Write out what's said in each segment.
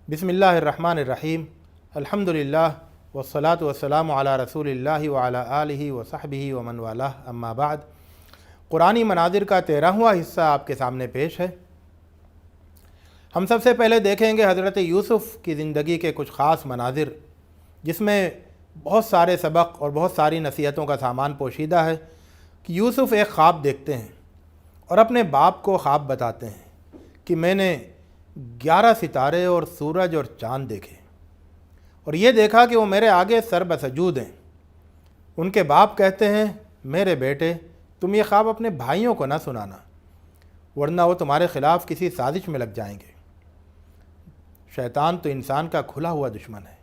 بسم اللہ الرحمن الرحیم الحمدللہ والصلاة والسلام علی رسول اللہ وعلی آلہ وصحبہ ومن والہ اما بعد۔ قرآنی مناظر کا 13واں حصہ آپ کے سامنے پیش ہے۔ ہم سب سے پہلے دیکھیں گے حضرت یوسف کی زندگی کے کچھ خاص مناظر، جس میں بہت سارے سبق اور بہت ساری نصیحتوں کا سامان پوشیدہ ہے کہ یوسف ایک خواب دیکھتے ہیں اور اپنے باپ کو خواب بتاتے ہیں کہ میں نے 11 ستارے اور سورج اور چاند دیکھے اور یہ دیکھا کہ وہ میرے آگے سر بسجود ہیں۔ ان کے باپ کہتے ہیں، میرے بیٹے تم یہ خواب اپنے بھائیوں کو نہ سنانا، ورنہ وہ تمہارے خلاف کسی سازش میں لگ جائیں گے۔ شیطان تو انسان کا کھلا ہوا دشمن ہے۔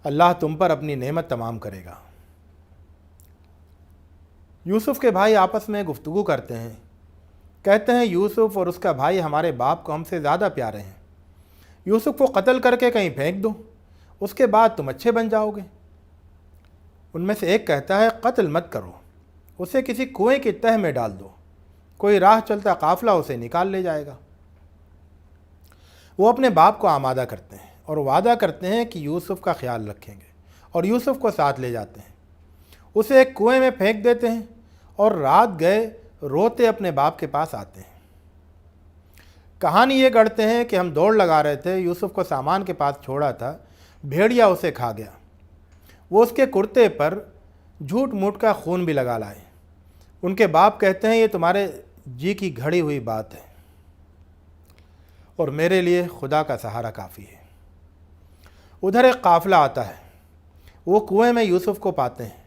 اللہ تم پر اپنی نعمت تمام کرے گا۔ یوسف کے بھائی آپس میں گفتگو کرتے ہیں، کہتے ہیں یوسف اور اس کا بھائی ہمارے باپ کو ہم سے زیادہ پیارے ہیں۔ یوسف کو قتل کر کے کہیں پھینک دو، اس کے بعد تم اچھے بن جاؤ گے۔ ان میں سے ایک کہتا ہے قتل مت کرو، اسے کسی کنویں کی تہ میں ڈال دو، کوئی راہ چلتا قافلہ اسے نکال لے جائے گا۔ وہ اپنے باپ کو آمادہ کرتے ہیں اور وعدہ کرتے ہیں کہ یوسف کا خیال رکھیں گے اور یوسف کو ساتھ لے جاتے ہیں۔ اسے ایک کنویں میں پھینک دیتے ہیں اور رات گئے روتے اپنے باپ کے پاس آتے ہیں۔ کہانی یہ گڑھتے ہیں کہ ہم دوڑ لگا رہے تھے، یوسف کو سامان کے پاس چھوڑا تھا، بھیڑیا اسے کھا گیا۔ وہ اس کے کرتے پر جھوٹ موٹ کا خون بھی لگا لائے۔ ان کے باپ کہتے ہیں یہ تمہارے جی کی گھڑی ہوئی بات ہے اور میرے لیے خدا کا سہارا کافی ہے۔ ادھر ایک قافلہ آتا ہے، وہ کنویں میں یوسف کو پاتے ہیں۔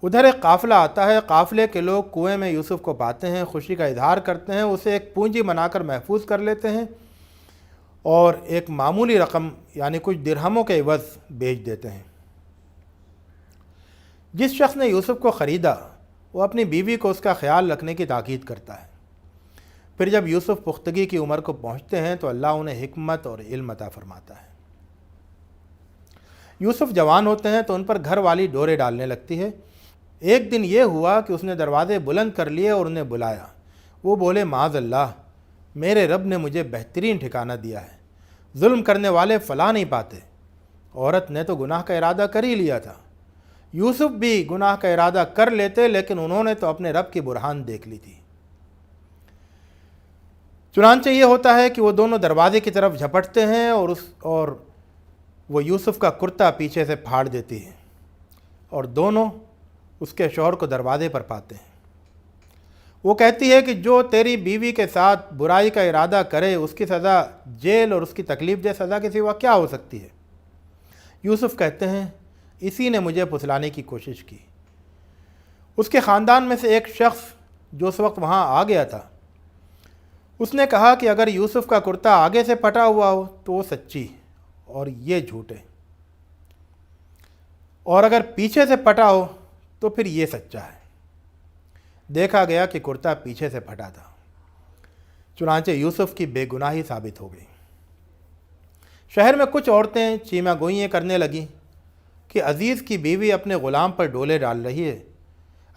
ادھر ایک قافلہ آتا ہے، قافلے کے لوگ کنویں میں یوسف کو پاتے ہیں، خوشی کا اظہار کرتے ہیں، اسے ایک پونجی بنا کر محفوظ کر لیتے ہیں اور ایک معمولی رقم یعنی کچھ درہموں کے عوض بیچ دیتے ہیں۔ جس شخص نے یوسف کو خریدا وہ اپنی بیوی کو اس کا خیال رکھنے کی تاکید کرتا ہے۔ پھر جب یوسف پختگی کی عمر کو پہنچتے ہیں تو اللہ انہیں حکمت اور علم عطا فرماتا ہے۔ یوسف جوان ہوتے ہیں تو ان پر گھر والی ڈورے ڈالنے لگتی ہے۔ ایک دن یہ ہوا کہ اس نے دروازے بلند کر لیے اور انہیں بلایا۔ وہ بولے معاذ اللہ، میرے رب نے مجھے بہترین ٹھکانہ دیا ہے، ظلم کرنے والے فلاں نہیں پاتے۔ عورت نے تو گناہ کا ارادہ کر ہی لیا تھا، یوسف بھی گناہ کا ارادہ کر لیتے، لیکن انہوں نے تو اپنے رب کی برہان دیکھ لی تھی۔ چنانچہ یہ ہوتا ہے کہ وہ دونوں دروازے کی طرف جھپٹتے ہیں اور وہ یوسف کا کرتا پیچھے سے پھاڑ دیتی ہے اور دونوں اس کے شوہر کو دروازے پر پاتے ہیں۔ وہ کہتی ہے کہ جو تیری بیوی کے ساتھ برائی کا ارادہ کرے اس کی سزا جیل اور اس کی تکلیف دہ سزا کے سوا کیا ہو سکتی ہے؟ یوسف کہتے ہیں اسی نے مجھے پھسلانے کی کوشش کی۔ اس کے خاندان میں سے ایک شخص جو اس وقت وہاں آ گیا تھا، اس نے کہا کہ اگر یوسف کا کرتا آگے سے پھٹا ہوا ہو تو وہ سچی اور یہ جھوٹے، اور اگر پیچھے سے پھٹا ہو تو پھر یہ سچا ہے۔ دیکھا گیا کہ کرتا پیچھے سے پھٹا تھا، چنانچہ یوسف کی بے گناہی ثابت ہو گئی۔ شہر میں کچھ عورتیں چیمہ گوئیاں کرنے لگیں کہ عزیز کی بیوی اپنے غلام پر ڈولے ڈال رہی ہے،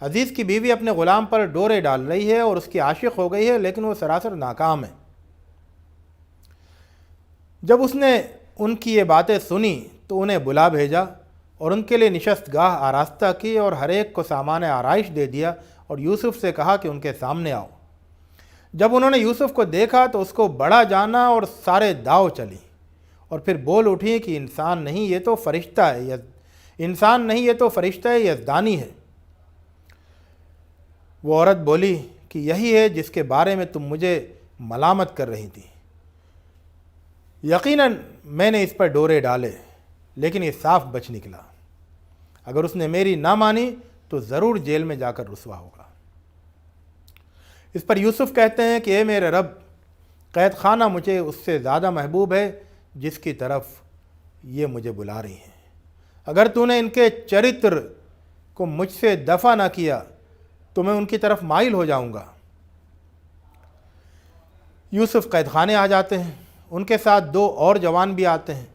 عزیز کی بیوی اپنے غلام پر ڈورے ڈال رہی ہے اور اس کی عاشق ہو گئی ہے، لیکن وہ سراسر ناکام ہے۔ جب اس نے ان کی یہ باتیں سنی تو انہیں بلا بھیجا اور ان کے لیے نشست گاہ آراستہ کی اور ہر ایک کو سامان آرائش دے دیا اور یوسف سے کہا کہ ان کے سامنے آؤ۔ جب انہوں نے یوسف کو دیکھا تو اس کو بڑا جانا اور سارے داؤ چلی اور پھر بول اٹھی کہ انسان نہیں یہ تو فرشتہ ہے، انسان نہیں یہ تو فرشتہ ہے، یزدانی ہے۔ وہ عورت بولی کہ یہی ہے جس کے بارے میں تم مجھے ملامت کر رہی تھی۔ یقیناً میں نے اس پر ڈورے ڈالے، لیکن یہ صاف بچ نکلا۔ اگر اس نے میری نہ مانی تو ضرور جیل میں جا کر رسوا ہوگا۔ اس پر یوسف کہتے ہیں کہ اے میرے رب، قید خانہ مجھے اس سے زیادہ محبوب ہے جس کی طرف یہ مجھے بلا رہی ہیں۔ اگر تو نے ان کے چرتر کو مجھ سے دفع نہ کیا تو میں ان کی طرف مائل ہو جاؤں گا۔ یوسف قید خانے آ جاتے ہیں، ان کے ساتھ 2 اور جوان بھی آتے ہیں۔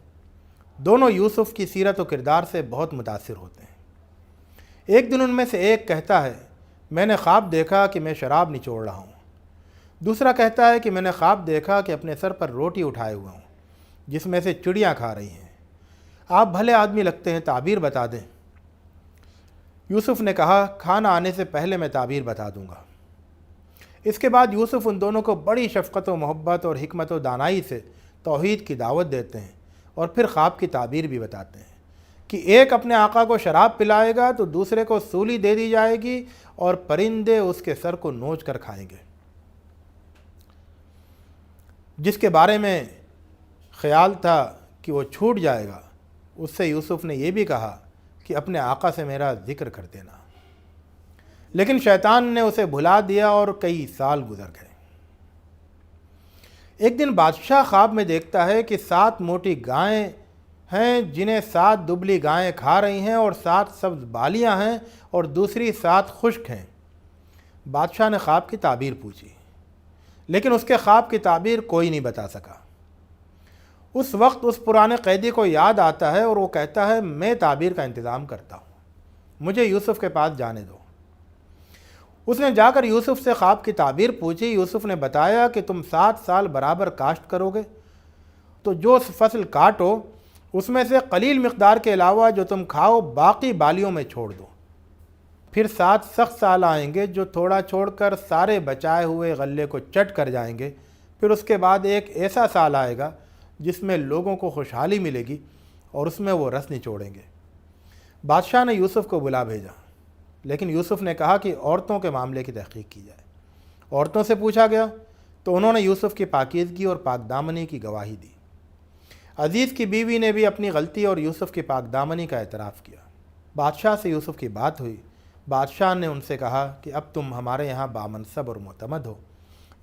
دونوں یوسف کی سیرت و کردار سے بہت متاثر ہوتے ہیں۔ ایک دن ان میں سے ایک کہتا ہے میں نے خواب دیکھا کہ میں شراب نچوڑ رہا ہوں۔ دوسرا کہتا ہے کہ میں نے خواب دیکھا کہ اپنے سر پر روٹی اٹھائے ہوا ہوں۔ جس میں سے چڑیاں کھا رہی ہیں۔ آپ بھلے آدمی لگتے ہیں، تعبیر بتا دیں۔ یوسف نے کہا کھانا آنے سے پہلے میں تعبیر بتا دوں گا۔ اس کے بعد یوسف ان دونوں کو بڑی شفقت و محبت اور حکمت و دانائی سے توحید کی دعوت دیتے ہیں اور پھر خواب کی تعبیر بھی بتاتے ہیں کہ ایک اپنے آقا کو شراب پلائے گا تو دوسرے کو سولی دے دی جائے گی اور پرندے اس کے سر کو نوچ کر کھائیں گے۔ جس کے بارے میں خیال تھا کہ وہ چھوٹ جائے گا، اس سے یوسف نے یہ بھی کہا کہ اپنے آقا سے میرا ذکر کر دینا، لیکن شیطان نے اسے بھلا دیا اور کئی سال گزر گئے۔ ایک دن بادشاہ خواب میں دیکھتا ہے کہ 7 موٹی گائیں ہیں جنہیں 7 دبلی گائیں کھا رہی ہیں اور 7 سبز بالیاں ہیں اور دوسری 7 خشک ہیں۔ بادشاہ نے خواب کی تعبیر پوچھی، لیکن اس کے خواب کی تعبیر کوئی نہیں بتا سکا۔ اس وقت اس پرانے قیدی کو یاد آتا ہے اور وہ کہتا ہے میں تعبیر کا انتظام کرتا ہوں، مجھے یوسف کے پاس جانے دو۔ اس نے جا کر یوسف سے خواب کی تعبیر پوچھی۔ یوسف نے بتایا کہ تم 7 سال برابر کاشت کرو گے، تو جو فصل کاٹو اس میں سے قلیل مقدار کے علاوہ جو تم کھاؤ باقی بالیوں میں چھوڑ دو۔ پھر 7 سخت سال آئیں گے جو تھوڑا چھوڑ کر سارے بچائے ہوئے غلے کو چٹ کر جائیں گے۔ پھر اس کے بعد ایک ایسا سال آئے گا جس میں لوگوں کو خوشحالی ملے گی اور اس میں وہ رس نچوڑیں گے۔ بادشاہ نے یوسف کو بلا بھیجا، لیکن یوسف نے کہا کہ عورتوں کے معاملے کی تحقیق کی جائے۔ عورتوں سے پوچھا گیا تو انہوں نے یوسف کی پاکیزگی اور پاک دامنی کی گواہی دی۔ عزیز کی بیوی نے بھی اپنی غلطی اور یوسف کی پاک دامنی کا اعتراف کیا۔ بادشاہ سے یوسف کی بات ہوئی۔ بادشاہ نے ان سے کہا کہ اب تم ہمارے یہاں بامنصب اور معتمد ہو۔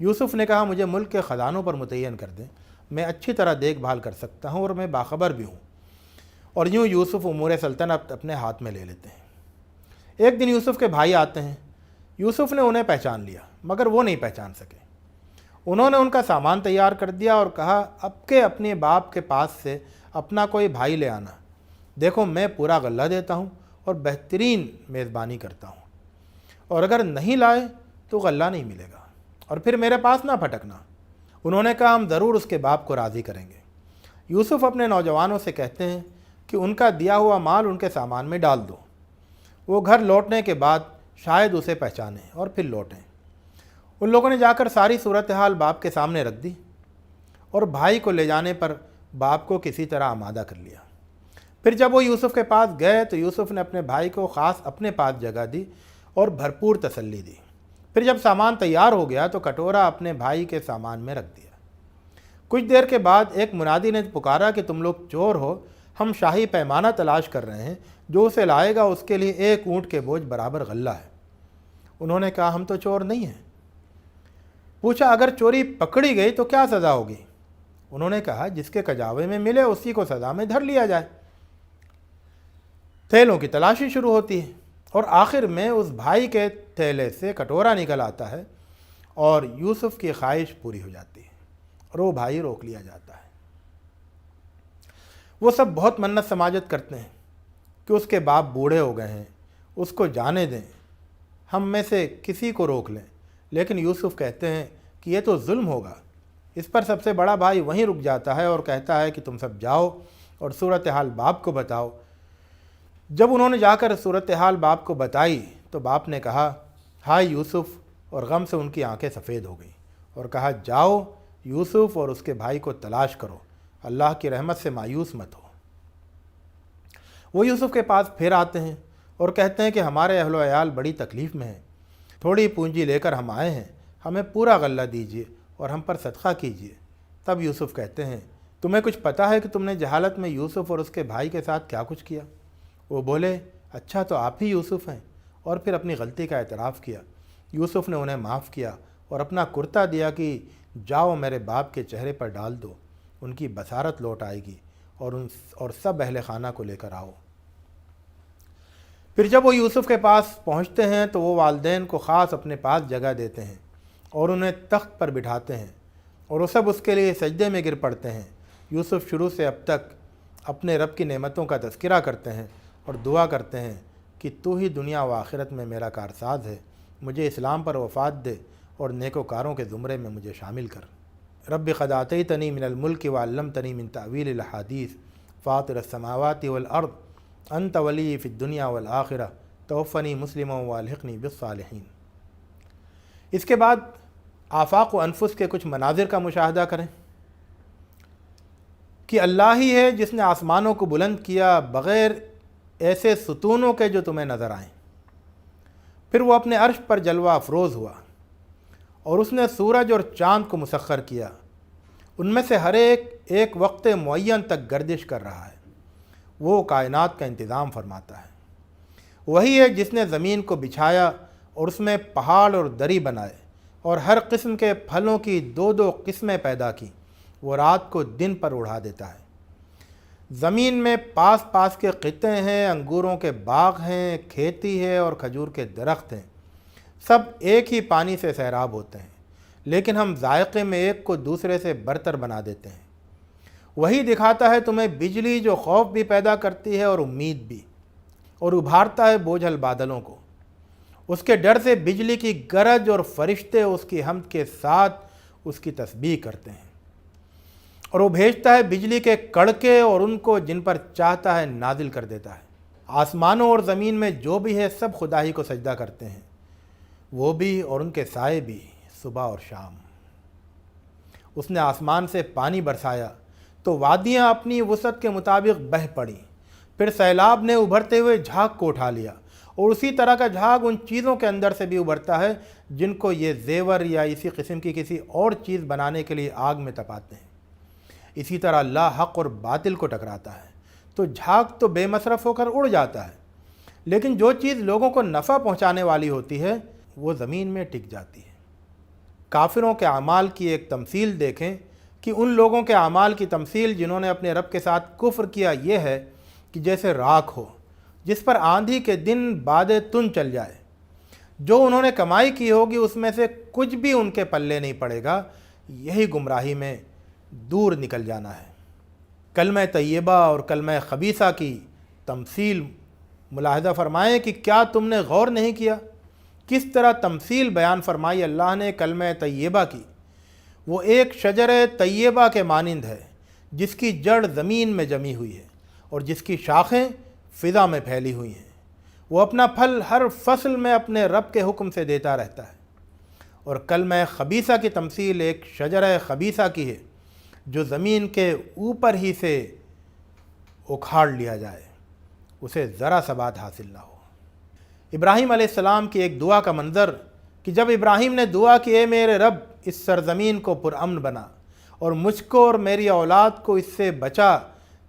یوسف نے کہا مجھے ملک کے خزانوں پر متعین کر دیں، میں اچھی طرح دیکھ بھال کر سکتا ہوں اور میں باخبر بھی ہوں۔ اور یوں یوسف امور سلطنت اپنے ہاتھ میں لے لیتے ہیں۔ ایک دن یوسف کے بھائی آتے ہیں۔ یوسف نے انہیں پہچان لیا مگر وہ نہیں پہچان سکے۔ انہوں نے ان کا سامان تیار کر دیا اور کہا اب کے اپنے باپ کے پاس سے اپنا کوئی بھائی لے آنا، دیکھو میں پورا غلہ دیتا ہوں اور بہترین میزبانی کرتا ہوں، اور اگر نہیں لائے تو غلہ نہیں ملے گا اور پھر میرے پاس نہ پھٹکنا۔ انہوں نے کہا ہم ضرور اس کے باپ کو راضی کریں گے۔ یوسف اپنے نوجوانوں سے کہتے ہیں کہ ان کا دیا ہوا مال ان کے سامان میں ڈال دو، وہ گھر لوٹنے کے بعد شاید اسے پہچانیں اور پھر لوٹیں۔ ان لوگوں نے جا کر ساری صورتحال باپ کے سامنے رکھ دی اور بھائی کو لے جانے پر باپ کو کسی طرح آمادہ کر لیا۔ پھر جب وہ یوسف کے پاس گئے تو یوسف نے اپنے بھائی کو خاص اپنے پاس جگہ دی اور بھرپور تسلی دی۔ پھر جب سامان تیار ہو گیا تو کٹورا اپنے بھائی کے سامان میں رکھ دیا۔ کچھ دیر کے بعد ایک منادی نے پکارا کہ تم لوگ چور ہو، ہم شاہی پیمانہ تلاش کر رہے ہیں، جو اسے لائے گا اس کے لیے 1 اونٹ کے بوجھ برابر غلہ ہے۔ انہوں نے کہا ہم تو چور نہیں ہیں۔ پوچھا اگر چوری پکڑی گئی تو کیا سزا ہوگی؟ انہوں نے کہا جس کے کجاوے میں ملے اسی کو سزا میں دھر لیا جائے۔ تھیلوں کی تلاشی شروع ہوتی ہے اور آخر میں اس بھائی کے تھیلے سے کٹورا نکل آتا ہے اور یوسف کی خواہش پوری ہو جاتی ہے اور وہ بھائی روک لیا جاتا ہے۔ وہ سب بہت منت سماجت کرتے ہیں کہ اس کے باپ بوڑھے ہو گئے ہیں، اس کو جانے دیں، ہم میں سے کسی کو روک لیں، لیکن یوسف کہتے ہیں کہ یہ تو ظلم ہوگا۔ اس پر سب سے بڑا بھائی وہیں رک جاتا ہے اور کہتا ہے کہ تم سب جاؤ اور صورتحال باپ کو بتاؤ۔ جب انہوں نے جا کر صورتحال باپ کو بتائی تو باپ نے کہا ہائے یوسف، اور غم سے ان کی آنکھیں سفید ہو گئیں اور کہا جاؤ یوسف اور اس کے بھائی کو تلاش کرو، اللہ کی رحمت سے مایوس مت ہو۔ وہ یوسف کے پاس پھر آتے ہیں اور کہتے ہیں کہ ہمارے اہل و عیال بڑی تکلیف میں ہیں، تھوڑی پونجی لے کر ہم آئے ہیں، ہمیں پورا غلہ دیجیے اور ہم پر صدقہ کیجیے۔ تب یوسف کہتے ہیں تمہیں کچھ پتہ ہے کہ تم نے جہالت میں یوسف اور اس کے بھائی کے ساتھ کیا کچھ کیا؟ وہ بولے اچھا تو آپ ہی یوسف ہیں، اور پھر اپنی غلطی کا اعتراف کیا۔ یوسف نے انہیں معاف کیا اور اپنا کرتا دیا کہ جاؤ میرے باپ کے چہرے پر ڈال دو، ان کی بصارت لوٹ آئے گی اور سب اہل خانہ کو لے کر آؤ۔ پھر جب وہ یوسف کے پاس پہنچتے ہیں تو وہ والدین کو خاص اپنے پاس جگہ دیتے ہیں اور انہیں تخت پر بٹھاتے ہیں اور وہ سب اس کے لیے سجدے میں گر پڑتے ہیں۔ یوسف شروع سے اب تک اپنے رب کی نعمتوں کا تذکرہ کرتے ہیں اور دعا کرتے ہیں کہ تو ہی دنیا و آخرت میں میرا کارساز ہے، مجھے اسلام پر وفات دے اور نیکوکاروں کے زمرے میں مجھے شامل کر۔ رب قد آتیتنی من الملک وعلمتنی من تعویل الاحادیث فاطر السماوات والارض انت ولی فی الدنیا والآخرہ توفنی مسلما والحقنی بالصالحین۔ اس کے بعد آفاق و انفس کے کچھ مناظر کا مشاہدہ کریں کہ اللہ ہی ہے جس نے آسمانوں کو بلند کیا بغیر ایسے ستونوں کے جو تمہیں نظر آئیں، پھر وہ اپنے عرش پر جلوہ افروز ہوا اور اس نے سورج اور چاند کو مسخر کیا، ان میں سے ہر ایک وقت معین تک گردش کر رہا ہے، وہ کائنات کا انتظام فرماتا ہے۔ وہی ہے جس نے زمین کو بچھایا اور اس میں پہاڑ اور دری بنائے اور ہر قسم کے پھلوں کی دو دو قسمیں پیدا کی، وہ رات کو دن پر اڑا دیتا ہے۔ زمین میں پاس پاس کے خطے ہیں، انگوروں کے باغ ہیں، کھیتی ہے اور کھجور کے درخت ہیں، سب ایک ہی پانی سے سیراب ہوتے ہیں، لیکن ہم ذائقے میں ایک کو دوسرے سے برتر بنا دیتے ہیں۔ وہی دکھاتا ہے تمہیں بجلی جو خوف بھی پیدا کرتی ہے اور امید بھی، اور ابھارتا ہے بوجھل بادلوں کو۔ اس کے ڈر سے بجلی کی گرج اور فرشتے اس کی حمد کے ساتھ اس کی تسبیح کرتے ہیں، اور وہ بھیجتا ہے بجلی کے کڑکے اور ان کو جن پر چاہتا ہے نازل کر دیتا ہے۔ آسمانوں اور زمین میں جو بھی ہے سب خدا ہی کو سجدہ کرتے ہیں، وہ بھی اور ان کے سائے بھی، صبح اور شام۔ اس نے آسمان سے پانی برسایا تو وادیاں اپنی وسعت کے مطابق بہہ پڑیں، پھر سیلاب نے ابھرتے ہوئے جھاگ کو اٹھا لیا، اور اسی طرح کا جھاگ ان چیزوں کے اندر سے بھی ابھرتا ہے جن کو یہ زیور یا اسی قسم کی کسی اور چیز بنانے کے لیے آگ میں تپاتے ہیں۔ اسی طرح اللہ حق اور باطل کو ٹکراتا ہے تو جھاگ تو بے مصرف ہو کر اڑ جاتا ہے، لیکن جو چیز لوگوں کو نفع پہنچانے والی ہوتی ہے وہ زمین میں ٹک جاتی ہے۔ کافروں کے اعمال کی ایک تمثیل دیکھیں کہ ان لوگوں کے اعمال کی تمثیل جنہوں نے اپنے رب کے ساتھ کفر کیا یہ ہے کہ جیسے راکھ ہو جس پر آندھی کے دن باد تن چل جائے، جو انہوں نے کمائی کی ہوگی اس میں سے کچھ بھی ان کے پلے نہیں پڑے گا، یہی گمراہی میں دور نکل جانا ہے۔ کلمہ طیبہ اور کلمہ خبیثہ کی تمثیل ملاحظہ فرمائیں کہ کیا تم نے غور نہیں کیا کس طرح تمثیل بیان فرمائی اللہ نے کلمہ طیبہ کی۔ وہ ایک شجر طیبہ کے مانند ہے جس کی جڑ زمین میں جمی ہوئی ہے اور جس کی شاخیں فضا میں پھیلی ہوئی ہیں، وہ اپنا پھل ہر فصل میں اپنے رب کے حکم سے دیتا رہتا ہے۔ اور کلمہ خبیثہ کی تمثیل ایک شجر خبیثہ کی ہے جو زمین کے اوپر ہی سے اکھاڑ لیا جائے، اسے ذرا سا بات حاصل نہ ہو۔ ابراہیم علیہ السلام کی ایک دعا کا منظر کہ جب ابراہیم نے دعا کہ اے میرے رب اس سرزمین کو پرامن بنا اور مجھ کو اور میری اولاد کو اس سے بچا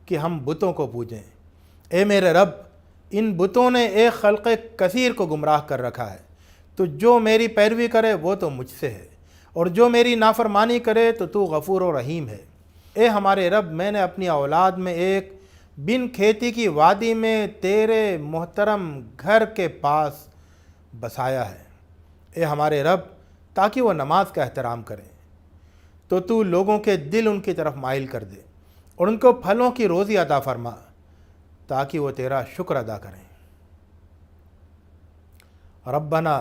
کہ ہم بتوں کو پوجیں۔ اے میرے رب ان بتوں نے ایک خلق کثیر کو گمراہ کر رکھا ہے، تو جو میری پیروی کرے وہ تو مجھ سے ہے، اور جو میری نافرمانی کرے تو غفور و رحیم ہے۔ اے ہمارے رب میں نے اپنی اولاد میں ایک بن کھیتی کی وادی میں تیرے محترم گھر کے پاس بسایا ہے۔ اے ہمارے رب تاکہ وہ نماز کا احترام کریں تو لوگوں کے دل ان کی طرف مائل کر دے اور ان کو پھلوں کی روزی عطا فرما تاکہ وہ تیرا شکر ادا کریں۔ ربنا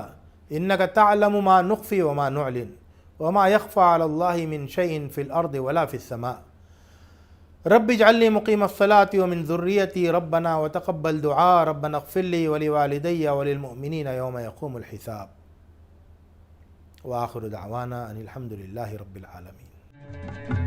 انک تعلم ما نخفی وما نعلن وما يخفى على الله من شيء في الارض ولا في السماء رب اجعلني مقيم الصلاة ومن ذريتي ربنا وتقبل دعاء ربنا اغفر لي ولوالدي وللمؤمنين يوم يقوم الحساب وآخر دعوانا ان الحمد لله رب العالمين۔